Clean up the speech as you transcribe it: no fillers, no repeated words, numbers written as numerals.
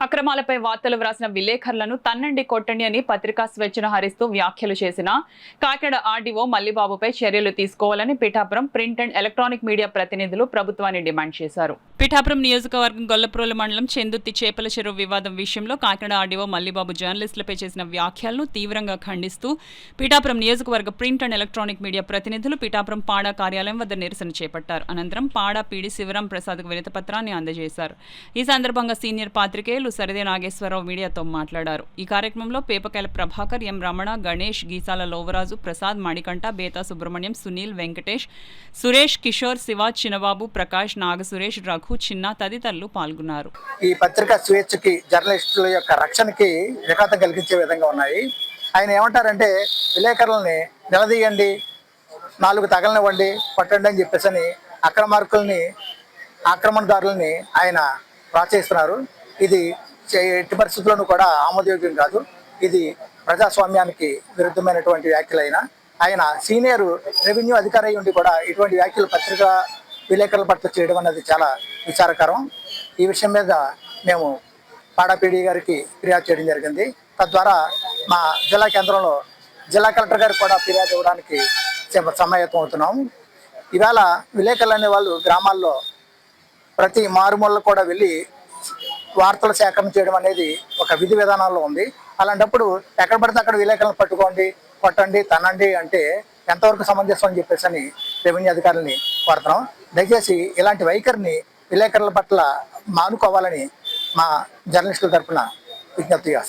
అక్రమాలపై వార్తలు వ్రాసిన విలేకరులను తన్నండి కొట్టండి అని పత్రికా స్వేచ్ఛను హరిస్తూ వ్యాఖ్యలు చేసిన కాకినాడ ఆర్డీఓ మల్లిబాబుపై చర్యలు తీసుకోవాలని Pithapuram print and electronic media ప్రతినిధులు ప్రభుత్వాన్ని డిమాండ్ చేశారు. పిఠాపురం నియోజకవర్గం గొల్లప్రోలు మండలం చెందుర్తి చేపల చెరువు వివాదం విషయంలో కాకినాడ ఆర్డీఓ మల్లిబాబు జర్నలిస్టులపై చేసిన వ్యాఖ్యలను తీవ్రంగా ఖండిస్తూ పిఠాపురం నియోజకవర్గ ప్రింట్ అండ్ ఎలక్ట్రానిక్ మీడియా ప్రతినిధులు పిఠాపురం పాడా కార్యాలయం వద్ద నిరసన చేపట్టారు. అనంతరం పాడా పీడి శివరాం ప్రసాద్కు వినతిపత్రాన్ని అందజేశారు. ఈ సందర్భంగా సీనియర్ పాత్రికేయులు సరిదే నాగేశ్వరరావు మీడియాతో మాట్లాడారు. ఈ కార్యక్రమంలో పేపకాయల ప్రభాకర్, ఎం రమణ, గణేష్, గీసాల లోవరాజు, ప్రసాద్, మణికంఠ, బేతా సుబ్రహ్మణ్యం, సునీల్, వెంకటేష్, సురేష్, కిషోర్, శివ, చిన్నబాబు, ప్రకాష్, నాగసురేష్, రఘు, చిన్న తదితరులు పాల్గొన్నారు. ఈ పత్రికా స్వేచ్ఛకి, జర్నలిస్టుల యొక్క రక్షణకి విఘాతం కలిగించే విధంగా ఉన్నాయి. ఆయన ఏమంటారంటే విలేకరులని నిలదీయండి, 4 తగలనివ్వండి, కొట్టండి అని చెప్పేసి అక్రమార్కుల్ని, ఆక్రమణదారులని ఆయన ప్రోత్సహిస్తున్నారు. ఇది ఎట్టి పరిస్థితుల్లోనూ కూడా ఆమోదయోగ్యం కాదు. ఇది ప్రజాస్వామ్యానికి విరుద్ధమైనటువంటి వ్యాఖ్యలైన ఆయన సీనియర్ రెవెన్యూ అధికారి ఉండి కూడా ఇటువంటి వ్యాఖ్యలు పత్రికా విలేకరుల పట్ల చేయడం అనేది చాలా విచారకరం. ఈ విషయం మీద మేము పాడా పీడీ గారికి ఫిర్యాదు చేయడం జరిగింది. తద్వారా మా జిల్లా కేంద్రంలో జిల్లా కలెక్టర్ గారికి కూడా ఫిర్యాదు ఇవ్వడానికి సమాయత్తం అవుతున్నాము. ఇవాళ విలేకరులు అనే వాళ్ళు గ్రామాల్లో ప్రతి మారుమూలలో కూడా వెళ్ళి వార్తల సేకరణ చేయడం అనేది ఒక విధి విధానాల్లో ఉంది. అలాంటప్పుడు ఎక్కడ పడితే అక్కడ విలేకరులను పట్టుకోండి, కొట్టండి, తనండి అంటే ఎంతవరకు సమంజసం అని చెప్పేసి రెవెన్యూ అధికారులని కోరుతున్నాం. దయచేసి ఇలాంటి వైఖరిని విలేకరుల పట్ల మానుకోవాలని మా జర్నలిస్టుల తరఫున విజ్ఞప్తి చేస్తాం.